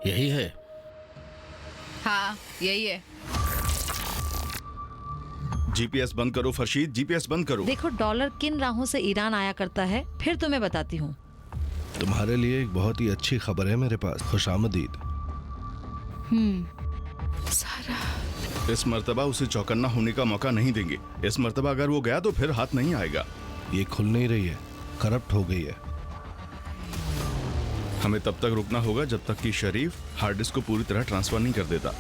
यही है। हाँ यही है। जीपीएस बंद करो फरशीद, जीपीएस बंद करो। देखो डॉलर किन राहों से ईरान आया करता है, फिर तुम्हें बताती हूँ। तुम्हारे लिए एक बहुत ही अच्छी खबर है मेरे पास। खुशामदीद। सारा इस मर्तबा उसे चौकन्ना होने का मौका नहीं देंगे। इस मर्तबा अगर वो गया तो फिर हाथ नहीं आएगा। ये खुल नहीं रही है, करप्ट हो गई है। हमें तब तक रुकना होगा जब तक कि शरीफ हार्ड डिस्क को पूरी तरह ट्रांसफर नहीं कर देता।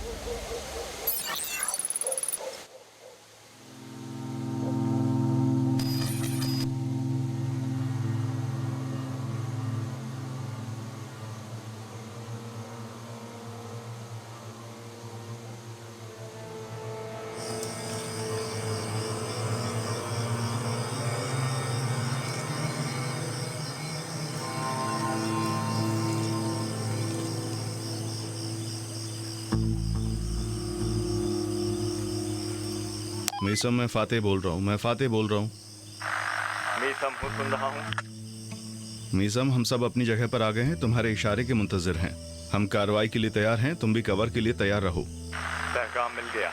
मीसम, मैं फाते बोल रहा हूँ। मीसम हूँ, सुन रहा हूँ। मीसम, हम सब अपनी जगह पर आ गए हैं, तुम्हारे इशारे के मुंतजिर हैं। हम कार्रवाई के लिए तैयार हैं, तुम भी कवर के लिए तैयार रहो। पैगाम मिल गया।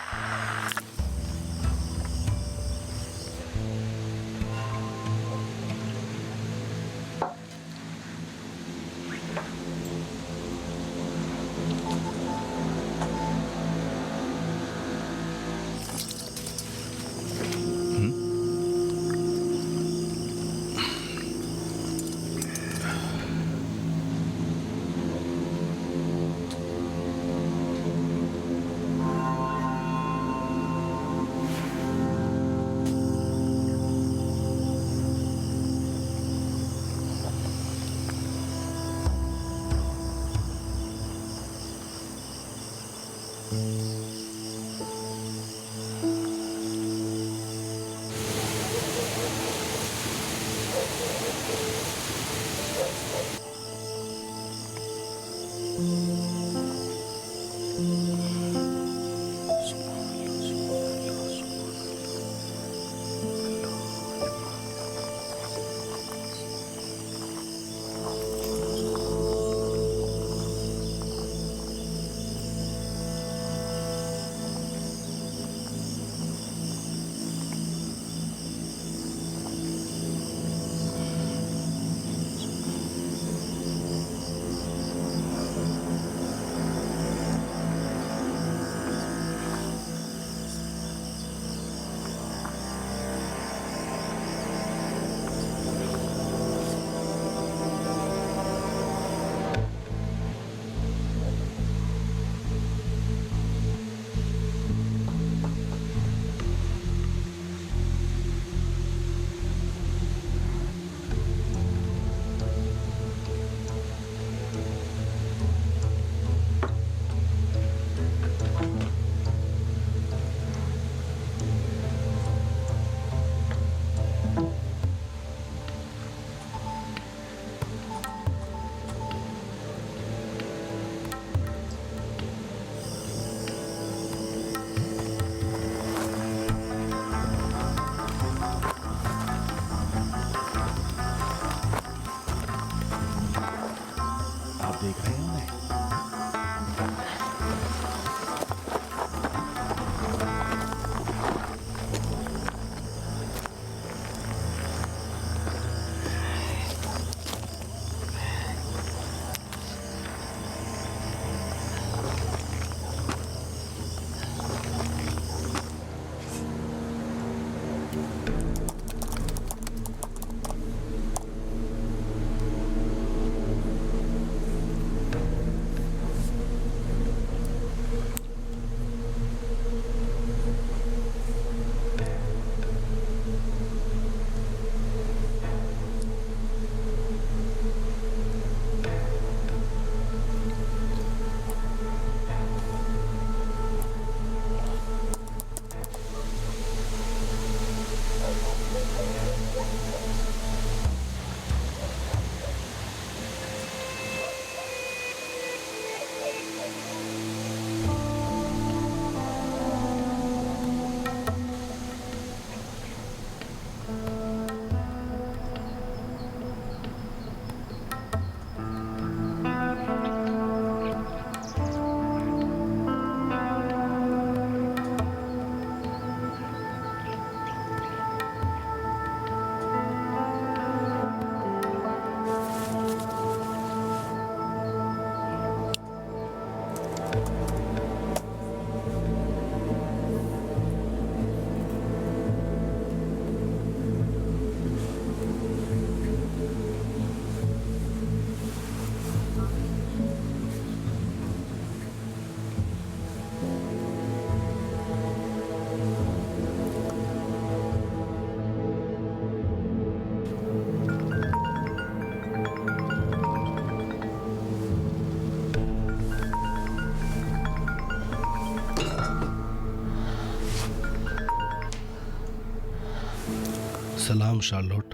सलाम शार्लोट।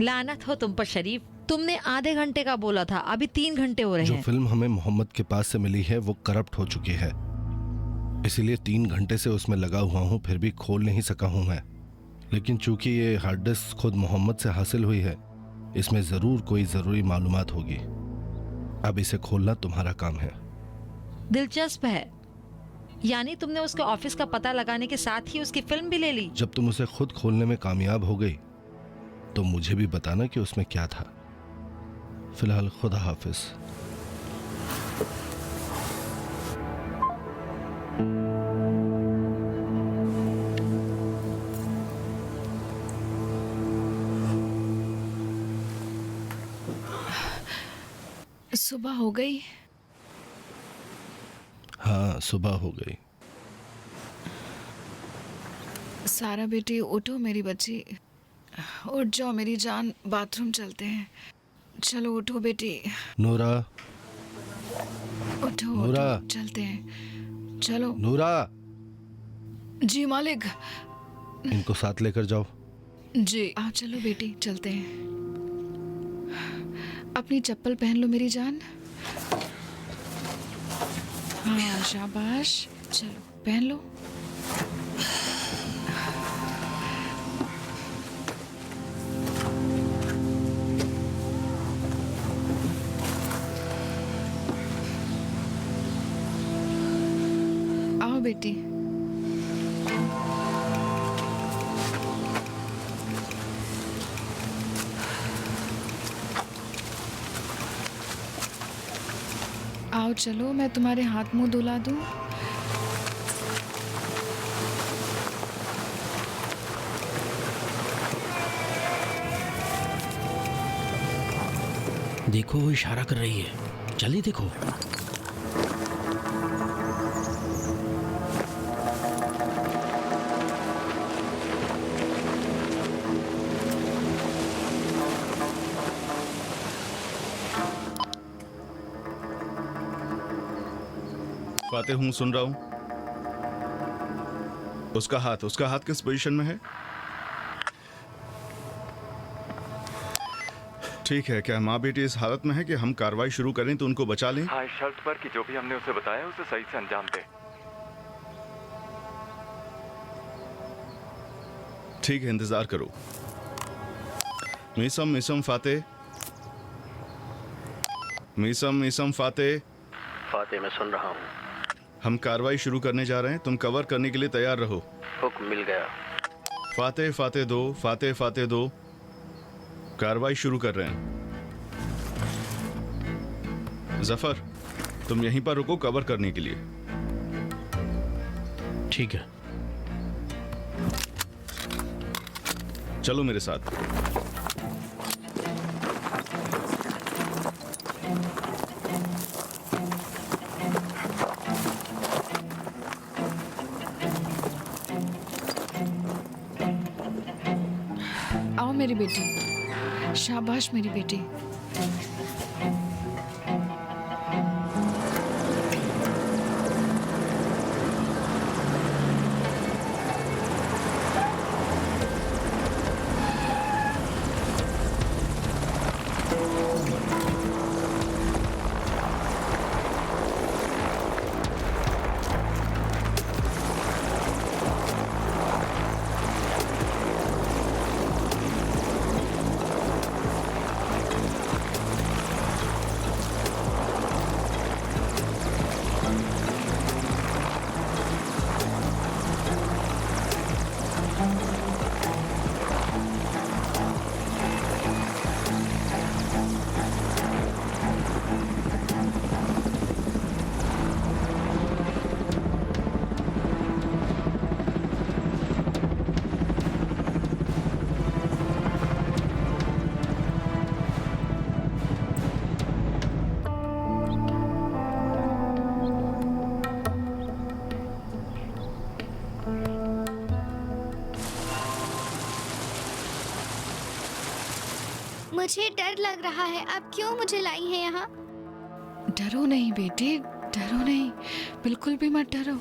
लानत हो तुम पर शरीफ, तुमने आधे घंटे का बोला था, अभी 3 घंटे हो रहे जो हैं। फिल्म हमें मोहम्मद के पास से मिली है वो करप्ट हो चुकी है, इसीलिए 3 घंटे से उसमें लगा हुआ हूँ, फिर भी खोल नहीं सका हूँ मैं। लेकिन चूंकि ये हार्ड डिस्क खुद मोहम्मद से हासिल हुई है, इसमें जरूर कोई जरूरी मालूमात होगी। अब इसे खोलना तुम्हारा काम है। दिलचस्प है, यानी तुमने उसके ऑफिस का पता लगाने के साथ ही उसकी फिल्म भी ले ली। जब तुम उसे खुद खोलने में कामयाब हो गई तो मुझे भी बताना कि उसमें क्या था। फिलहाल खुदा हाफिज। सुबह हो गई। हाँ, सुबह हो गई। सारा बेटी उठो मेरी बच्ची, उठ जाओ मेरी जान, बाथरूम चलते हैं। चलो उठो बेटी, नूरा, उठो नूरा। उठो, चलते हैं। चलो। नूरा, जी मालिक। इनको साथ लेकर जाओ। जी आओ, चलो बेटी चलते हैं। अपनी चप्पल पहन लो मेरी जान। हाँ शाबाश, चलो पहन लो। आओ बेटी। आओ चलो, मैं तुम्हारे हाथ मुंह धुला दूं। देखो वो इशारा कर रही है, जल्दी देखो। फातिह हूँ, सुन रहा हूँ। उसका हाथ किस पोजीशन में है? ठीक है, क्या माँ बेटी इस हालत में है कि हम कार्रवाई शुरू करें तो उनको बचा लें? हाँ, इस शर्त पर कि जो भी हमने उसे बताया उसे सही से अंजाम दे। ठीक है, इंतजार करो। Meesam Fatih, Meesam Fatih. Fatih, मैं सुन रहा हूँ। हम कार्रवाई शुरू करने जा रहे हैं, तुम कवर करने के लिए तैयार रहो। हुक्म मिल गया। फातिह दो, कार्रवाई शुरू कर रहे हैं। जफर, तुम यहीं पर रुको कवर करने के लिए। ठीक है। चलो मेरे साथ। आओ मेरी बेटी, शाबाश मेरी बेटी। मुझे डर लग रहा है, आप क्यों मुझे लाई है यहाँ? डरो नहीं बेटी, डरो नहीं, बिल्कुल भी मत डरो।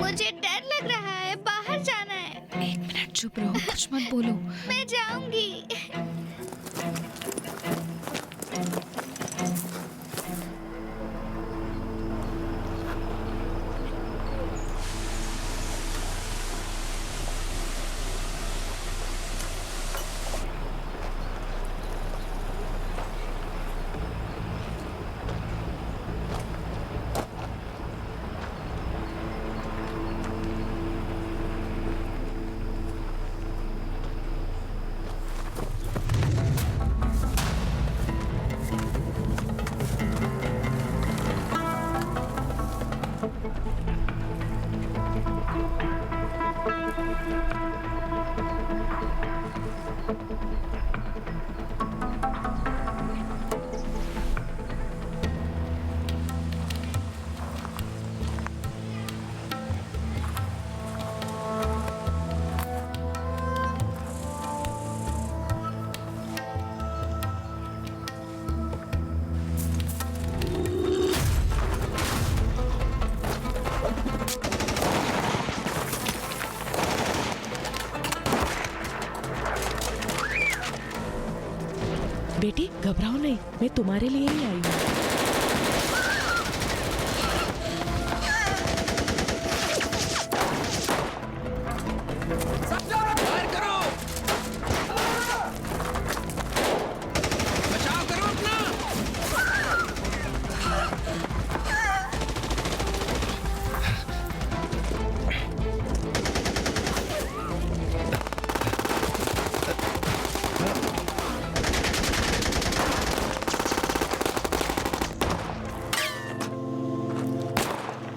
मुझे डर लग रहा है, बाहर जाना है। 1 मिनट चुप रहो, कुछ मत बोलो। मैं जाऊंगी। बेटी घबराओ नहीं, मैं तुम्हारे लिए ही आई हूँ।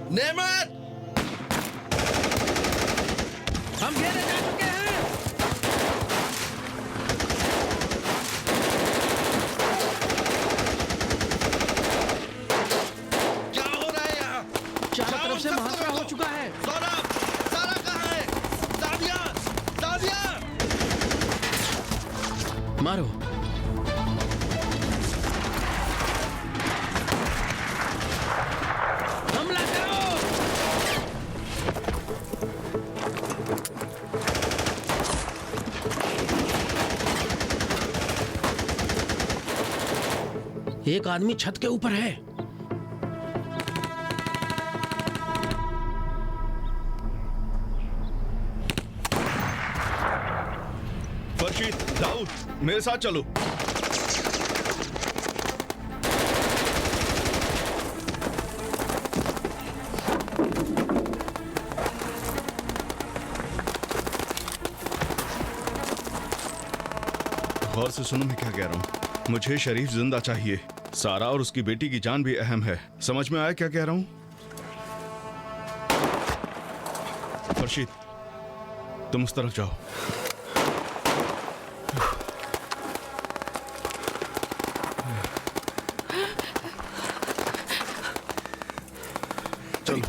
नेमत! हम घेरे जा चुके हैं। क्या हो रहा है यहाँ? चारों तरफ से मुहासरा हो चुका है। सौरभ, सारा कहाँ है? सादिया, सादिया! मारो। हमला करो। एक आदमी छत के ऊपर है। फरशीद, दाऊद, मेरे साथ चलो। गौर से सुनो मैं क्या कह रहा हूँ। मुझे शरीफ जिंदा चाहिए। सारा और उसकी बेटी की जान भी अहम है। समझ में आया क्या कह रहा हूँ? फरशीद, तुम उस तरफ जाओ। चलो।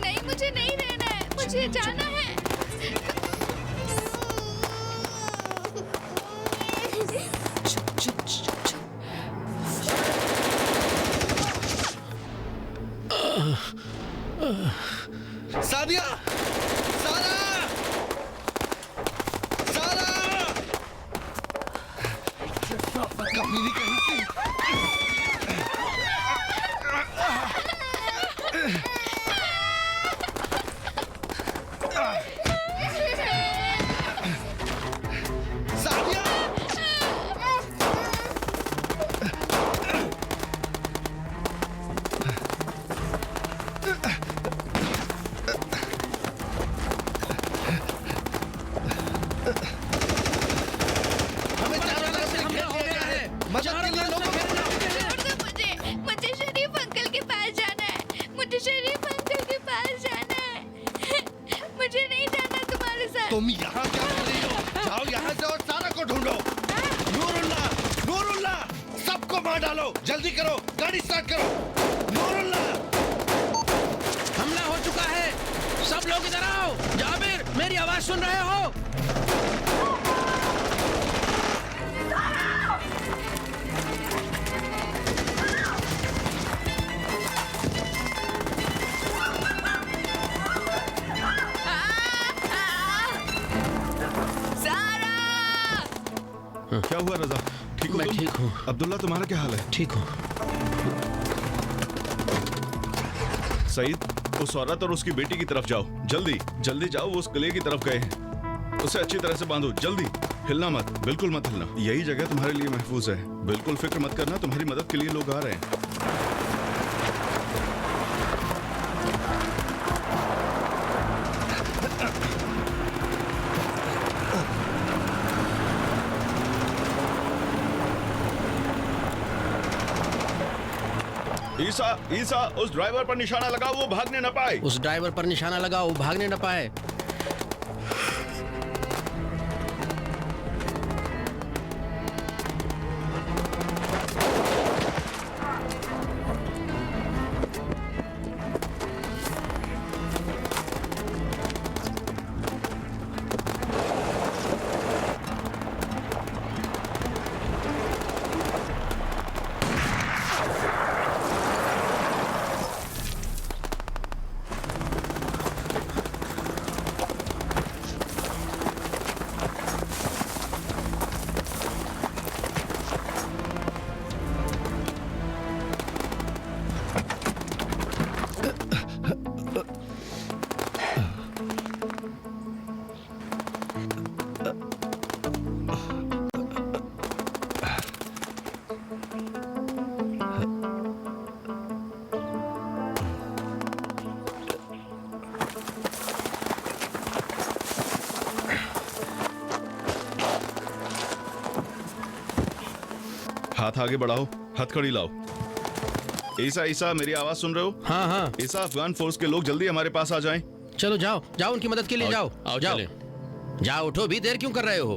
नहीं, मुझे नहीं रहना है, मुझे जाना है। चुप चुप चुप चुप। सादिया! सारा! सारा! कमीनी कहीं की। सादिया! हमें चारों तरफ से घेर लिया गया है। मदद के लिए लोगों को बुलाओ। छोड़ दो मुझे शरीफ अंकल के पास जाना है। मुझे शरीफ अंकल के पास जाना है। मुझे नहीं जाना तुम्हारे साथ। तुम यहाँ क्या कर रही हो? जाओ यहाँ से और सारा को ढूंढो। नूरुल्लाह, नूरुल्लाह, सबको मार डालो। जल्दी करो, गाड़ी स्टार्ट करो। नूरुल्लाह! हमला हो चुका है। सब लोग इधर आओ। जाबिर, मेरी आवाज सुन रहे हो? क्या हुआ रजा? ठीक हो मैं तुम? ठीक हूँ। अब्दुल्ला तुम्हारा क्या हाल है? ठीक हूँ। सईद, उस औरत और उसकी बेटी की तरफ जाओ, जल्दी जल्दी जाओ। वो उस किले की तरफ गए हैं। उसे अच्छी तरह से बांधो, जल्दी। हिलना मत, बिल्कुल मत हिलना। यही जगह तुम्हारे लिए महफूज है। बिल्कुल फिक्र मत करना, तुम्हारी मदद के लिए लोग आ रहे हैं। ईसा, ईसा, उस ड्राइवर पर निशाना लगाओ, वो भागने न पाए। उस ड्राइवर पर निशाना लगाओ, वो भागने न पाए। हाथ आगे बढ़ाओ, हथकड़ी लाओ। ईसा, ईसा, मेरी आवाज सुन रहे हो? हाँ हाँ, ईसा, अफगान फोर्स के लोग जल्दी हमारे पास आ जाएं। चलो जाओ जाओ, उनकी मदद के लिए जाओ। आओ, जाओ चलें। जाओ, उठो, भी देर क्यों कर रहे हो?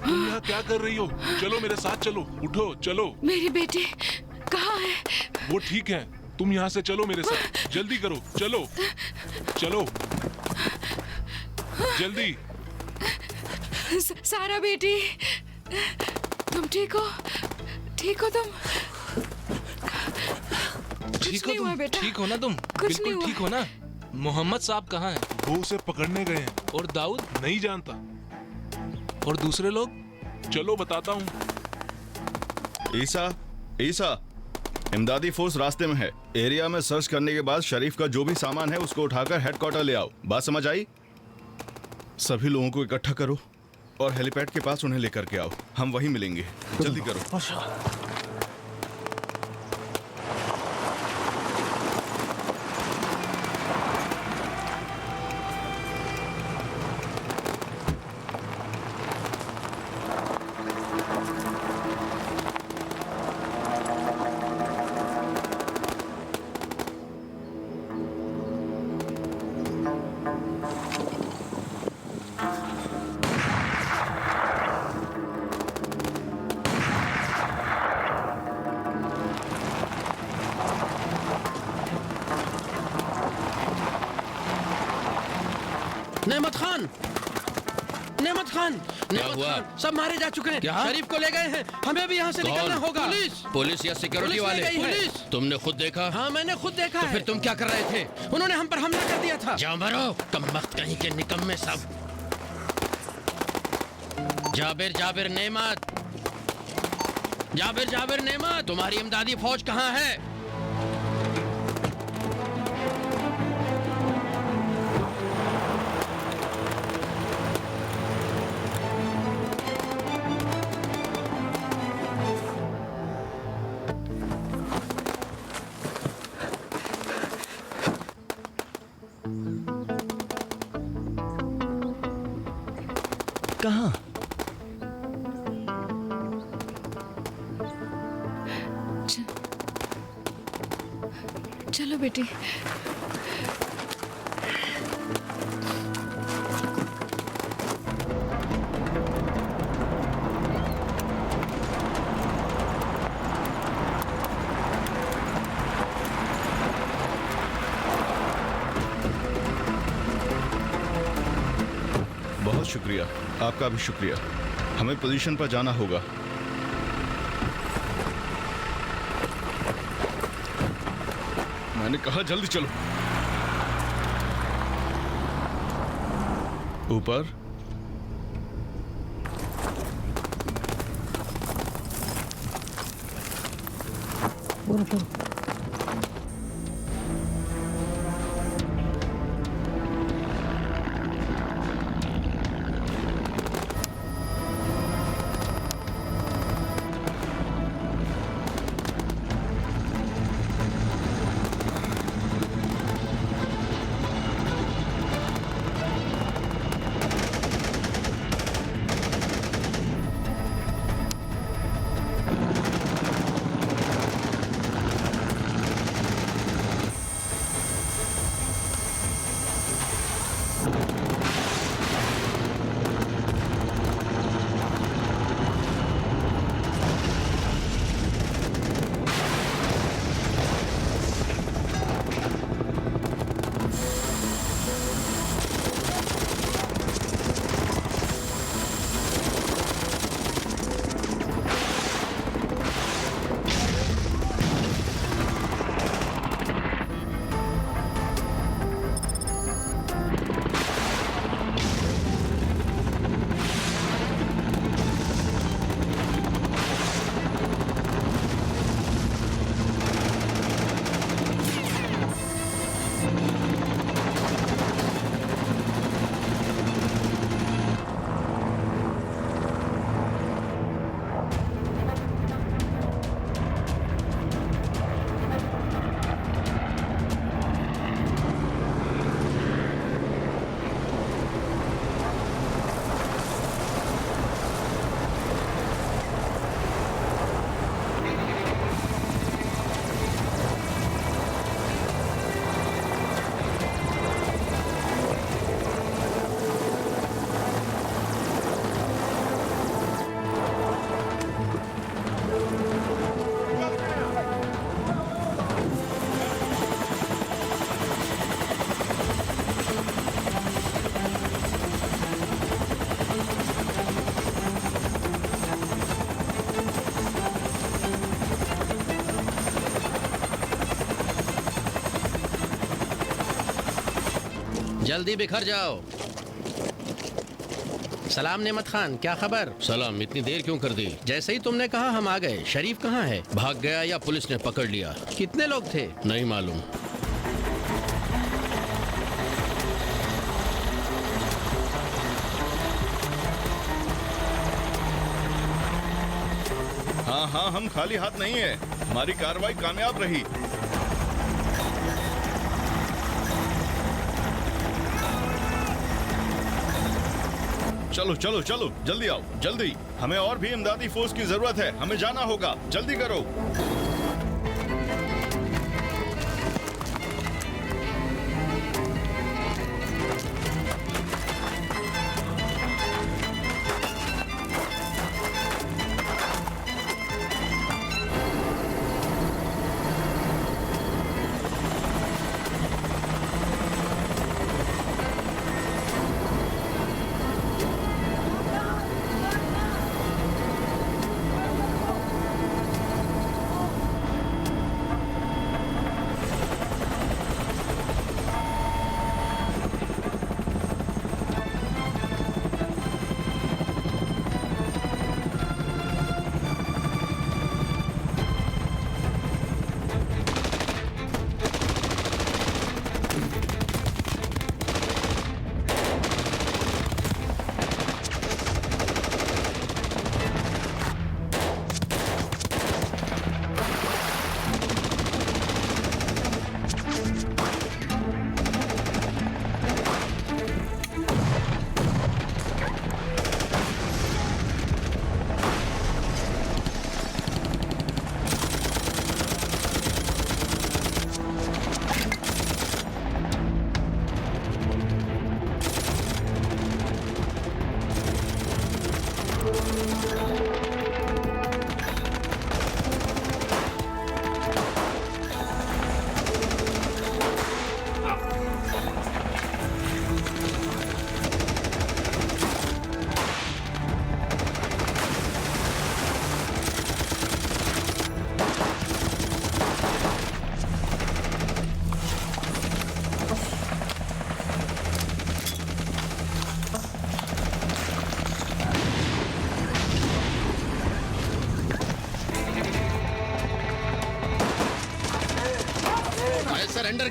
तुम यहाँ क्या कर रही हो? चलो मेरे साथ चलो, उठो, चलो। मेरी बेटी कहाँ है? वो ठीक है, तुम यहाँ से चलो मेरे साथ। जल्दी करो, चलो चलो जल्दी। सारा बेटी, तुम ठीक हो? ठीक हो तुम? ठीक हो नहीं हुआ तुम? बेटा। ठीक हो ना तुम? कुछ नहीं बिल्कुल हुआ। ठीक हो ना? मोहम्मद साहब कहाँ हैं? वो उसे पकड़ने गए हैं। और दाऊद? नहीं जानता। और दूसरे लोग? चलो बताता हूँ। ईसा, ईसा, इमदादी फोर्स रास्ते में है। एरिया में सर्च करने के बाद शरीफ का जो भी सामान है उसको उठाकर हेडक्वार्टर ले आओ। बात समझ आई? सभी लोगों को इकट्ठा करो और हेलीपैड के पास उन्हें लेकर के आओ। हम वहीं मिलेंगे, जल्दी करो। नेमत खान, नेमत खान, नेमत हुआ? खान, सब मारे जा चुके हैं। क्या? शरीफ को ले गए हैं, हमें भी यहाँ से निकलना होगा। पुलिस या सिक्योरिटी पुलिस ले वाले? गई है। पुलिस। तुमने खुद देखा? हाँ, मैंने खुद देखा तो है। फिर तुम क्या कर रहे थे? उन्होंने हम पर हमला कर दिया था। जाओ मरो, कमबख्त कहीं के निकम्मे सब। जाबिर, जाबिर नेमत, जाबिर, जाबिर नेमत, तुम्हारी इमदादी फौज कहाँ है? कहाँ? चलो बेटी। बहुत शुक्रिया, आपका भी शुक्रिया। हमें पोजीशन पर जाना होगा। मैंने कहा जल्दी चलो। ऊपर। जल्दी बिखर जाओ। सलाम नेमत खान, क्या खबर? सलाम, इतनी देर क्यों कर दी? जैसे ही तुमने कहा हम आ गए। शरीफ कहाँ है? भाग गया या पुलिस ने पकड़ लिया? कितने लोग थे? नहीं मालूम। हाँ हाँ, हम खाली हाथ नहीं है। हमारी कार्रवाई कामयाब रही। चलो चलो चलो, जल्दी आओ, जल्दी। हमें और भी इमदादी फोर्स की जरूरत है। हमें जाना होगा, जल्दी करो।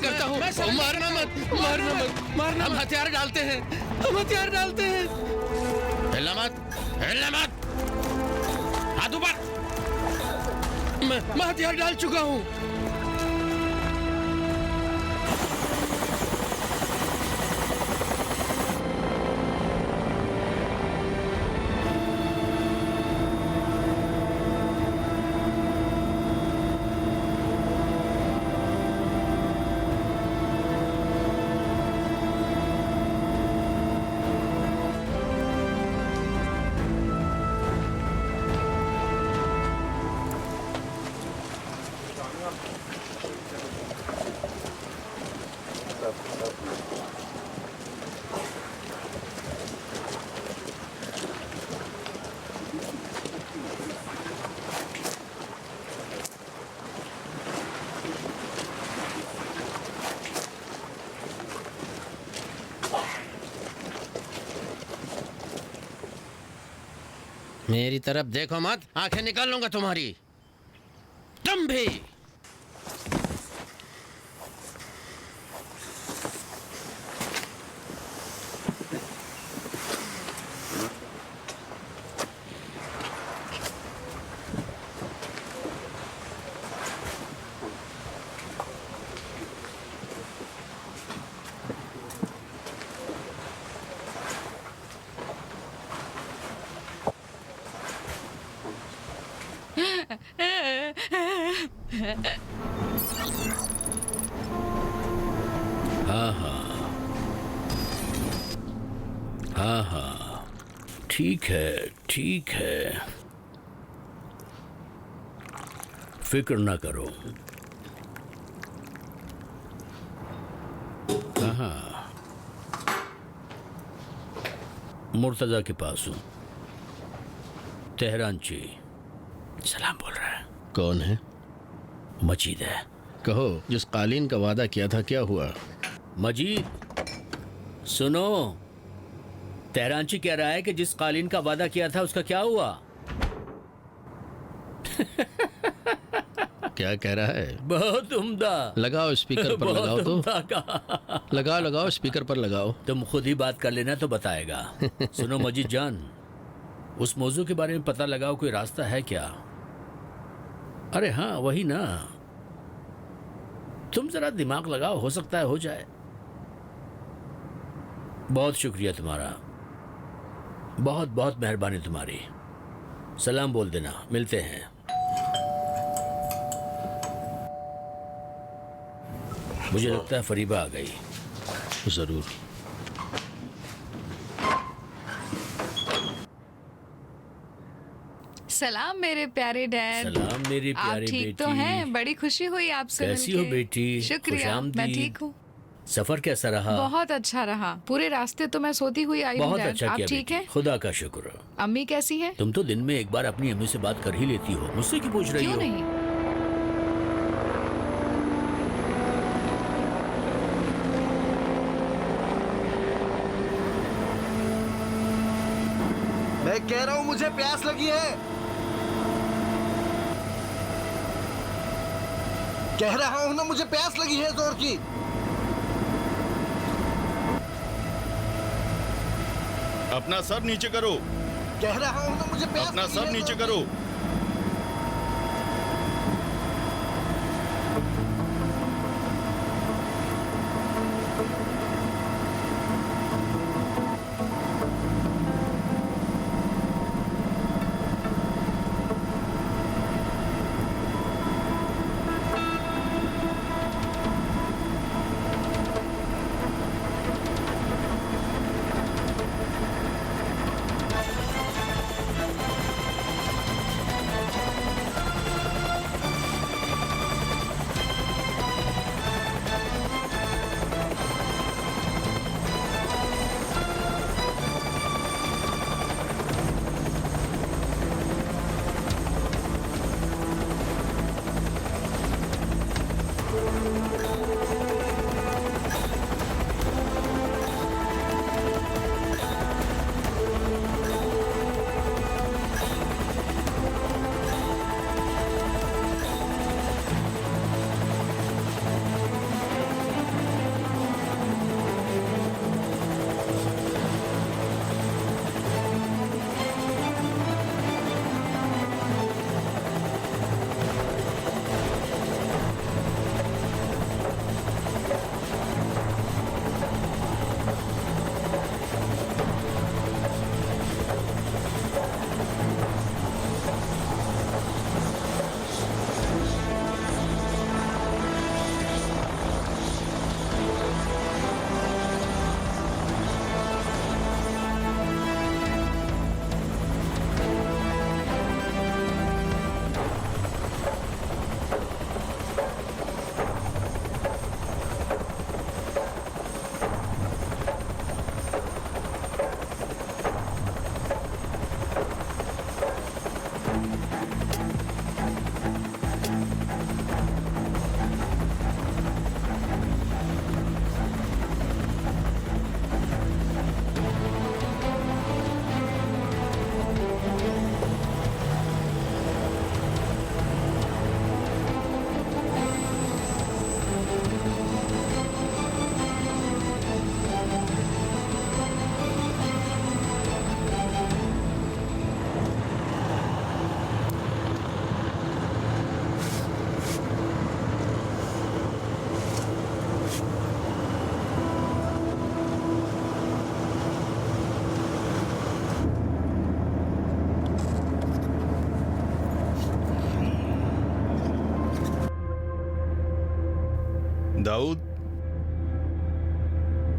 करता हूँ। मारना मत, मारना मत, मारना। हम हथियार डालते हैं, हम हथियार डालते हैं। हिलना मत, हिलना मत। हाथ ऊपर। मैं हथियार डाल चुका हूँ। मेरी तरफ देखो मत, आंखें निकाल लूंगा तुम्हारी। तुम भी। हाँ हाँ, हाँ हाँ, ठीक है, ठीक है, फिक्र ना करो। हाँ, मुर्तजा के पास हूँ। तेहरानची सलाम बोल रहा है। कौन है? मजीद है। कहो, जिस कालीन का वादा किया था क्या हुआ? मजीद सुनो, तेहरानची कह रहा है कि जिस कालीन का वादा किया था उसका क्या हुआ? क्या कह रहा है? बहुत उम्दा। लगाओ स्पीकर पर, लगाओ तो। लगाओ लगाओ स्पीकर पर लगाओ। तुम खुद ही बात कर लेना तो बताएगा। सुनो मजीद जान, उस मौजू के बारे में पता लगाओ, कोई रास्ता है क्या? अरे हाँ, वही ना। तुम जरा दिमाग लगाओ, हो सकता है हो जाए। बहुत शुक्रिया तुम्हारा, बहुत बहुत मेहरबानी तुम्हारी। सलाम बोल देना, मिलते हैं। मुझे लगता है फरीबा आ गई। जरूर। सलाम मेरे प्यारे डैड। सलाम मेरी प्यारी आप ठीक बेटी। तो हैं? बड़ी खुशी हुई आपसे कैसी मिलके। हो बेटी? शुक्रिया, खुशामदीद। मैं ठीक हूँ। सफर कैसा रहा? बहुत अच्छा रहा। पूरे रास्ते तो मैं सोती हुई आई हूँ बहुत डैड। अच्छा आप किया ठीक बेटी, हैं? खुदा का शुक्र। अम्मी कैसी हैं? तुम तो दिन में एक बार अपनी अम्मी से बात कर ही लेती हो, मुझसे क्यों पूछ रही क्यों हो? नहीं? मैं कह रहा हूँ मुझे प्यास लगी है। कह रहा हूँ ना, मुझे प्यास लगी है जोर की। अपना सर नीचे करो। कह रहा हूँ ना, मुझे प्यास अपना लगी सर है नीचे जोर करो। की।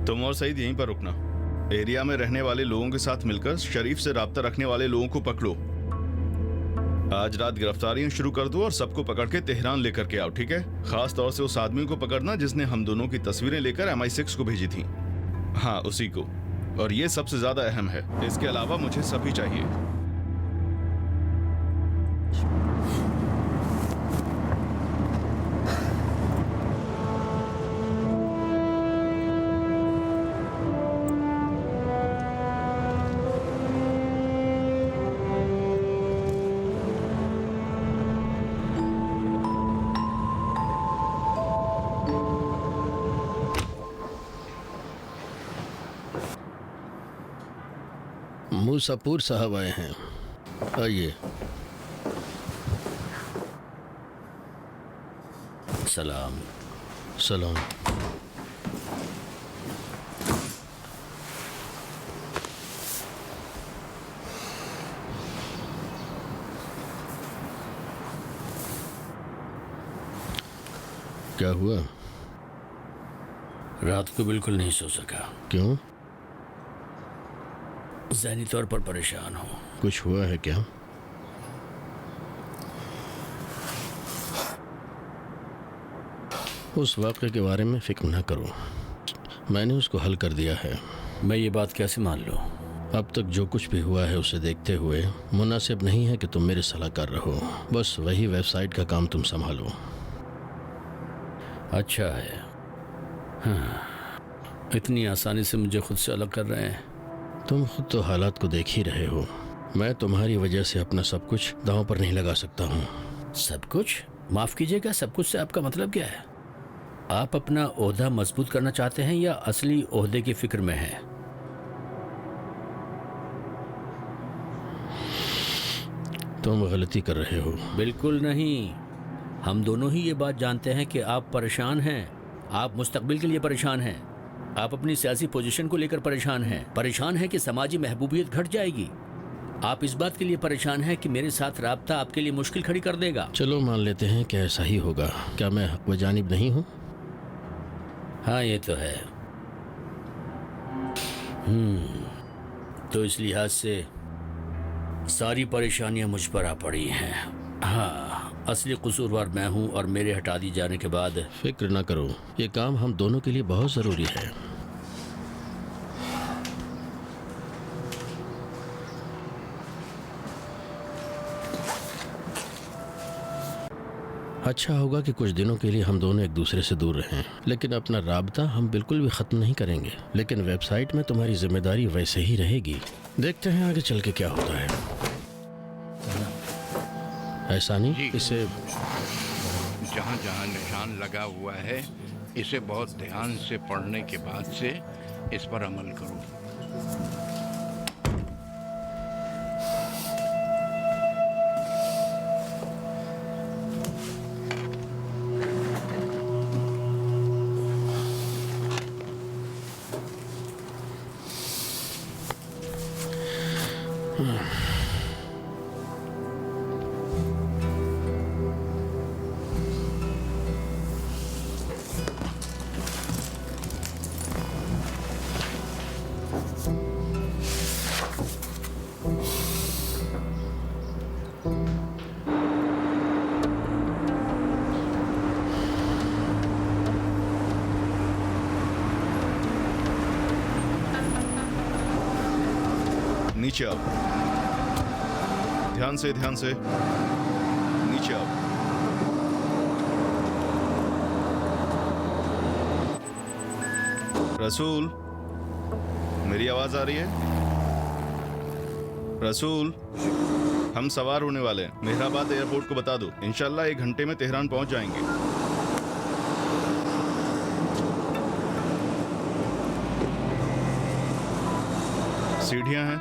तुम और सईद यहीं पर रुकना। एरिया में रहने वाले लोगों के साथ मिलकर शरीफ से राब्ता रखने वाले लोगों को पकड़ो। आज रात गिरफ्तारियां शुरू कर दो और सबको पकड़ के तेहरान लेकर के आओ, ठीक है? खास तौर से उस आदमी को पकड़ना जिसने हम दोनों की तस्वीरें लेकर MI6 को भेजी थी। हाँ, उसी को। और ये सबसे ज्यादा अहम है। इसके अलावा मुझे सभी चाहिए। मूसापुर साहब आए हैं, आइए। सलाम। सलाम। क्या हुआ? रात को बिल्कुल नहीं सो सका। क्यों? ज़हनी तौर पर परेशान हूँ। कुछ हुआ है क्या? उस वाक़े के बारे में फिक्र न करो, मैंने उसको हल कर दिया है। मैं ये बात कैसे मान लूँ? अब तक जो कुछ भी हुआ है उसे देखते हुए मुनासिब नहीं है कि तुम मेरे सलाहकार रहो। बस वही वेबसाइट का काम तुम संभालो। अच्छा है। हाँ, इतनी आसानी से मुझे खुद से अलग कर रहे हैं। तुम खुद तो हालात को देख ही रहे हो। मैं तुम्हारी वजह से अपना सब कुछ दांव पर नहीं लगा सकता हूँ। सब कुछ? माफ़ कीजिएगा, सब कुछ से आपका मतलब क्या है? आप अपना ओहदा मजबूत करना चाहते हैं या असली ओहदे की फिक्र में हैं? तुम गलती कर रहे हो। बिल्कुल नहीं। हम दोनों ही ये बात जानते हैं कि आप परेशान हैं। आप मुस्तकबिल के लिए परेशान हैं। आप अपनी सियासी पोजीशन को लेकर परेशान हैं। परेशान हैं कि समाजी महबूबियत घट जाएगी। आप इस बात के लिए परेशान हैं कि मेरे साथ राब्ता आपके लिए मुश्किल खड़ी कर देगा। चलो मान लेते हैं कि ऐसा ही होगा। क्या मैं हक व जानिब नहीं हूँ? हाँ, ये तो है। तो इस लिहाज से सारी परेशानियां मुझ पर आ पड़ी हैं। हाँ, असली कसूरवार मैं हूँ और मेरे हटा दिए जाने के बाद। फिक्र ना करो, ये काम हम दोनों के लिए बहुत ज़रूरी है। अच्छा होगा कि कुछ दिनों के लिए हम दोनों एक दूसरे से दूर रहें, लेकिन अपना राबता हम बिल्कुल भी ख़त्म नहीं करेंगे। लेकिन वेबसाइट में तुम्हारी जिम्मेदारी वैसे ही रहेगी। देखते हैं आगे चल के क्या होता है। ऐसा नहीं, इसे जहाँ जहाँ निशान लगा हुआ है इसे बहुत ध्यान से पढ़ने के बाद से इस पर अमल करो। नीचे आओ। ध्यान से, ध्यान से। नीचे आओ। रसूल, मेरी आवाज आ रही है? रसूल, हम सवार होने वाले हैं। मेहराबाद एयरपोर्ट को बता दो, इंशाल्लाह 1 घंटे में तेहरान पहुंच जाएंगे। सीढ़ियां हैं।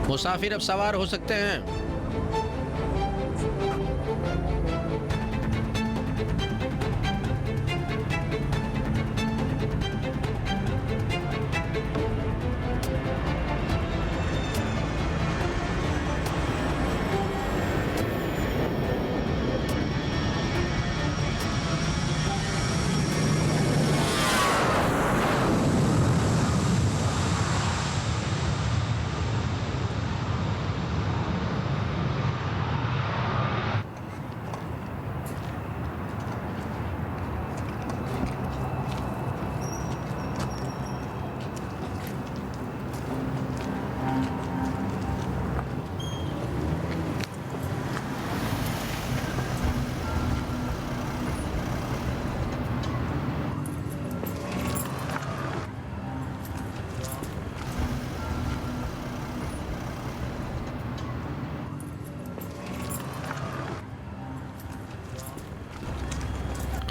मुसाफिर अब सवार हो सकते हैं।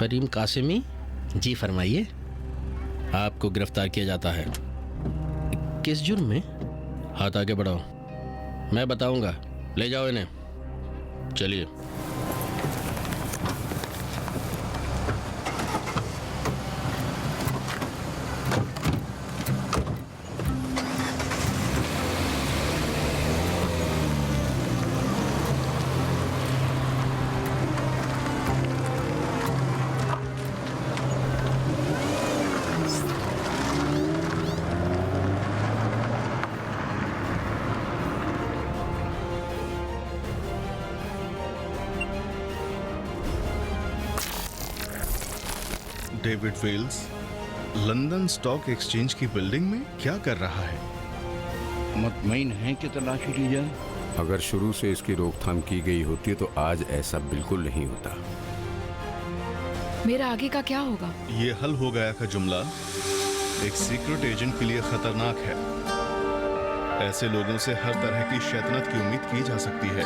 करीम कासिमी जी फरमाइए। आपको गिरफ्तार किया जाता है। किस जुर्म में? हाथ आगे बढ़ाओ, मैं बताऊंगा। ले जाओ इन्हें, चलिए। David Wells London stock exchange की बिल्डिंग में क्या कर रहा है? मुतमईन है कि तलाशी ली जाए? अगर शुरू से इसकी रोकथाम की गई होती तो आज ऐसा बिल्कुल नहीं होता। मेरा आगे का क्या होगा? ये हल हो गया का जुमला एक सीक्रेट एजेंट के लिए खतरनाक है। ऐसे लोगों से हर तरह की शैतानत की उम्मीद की जा सकती है।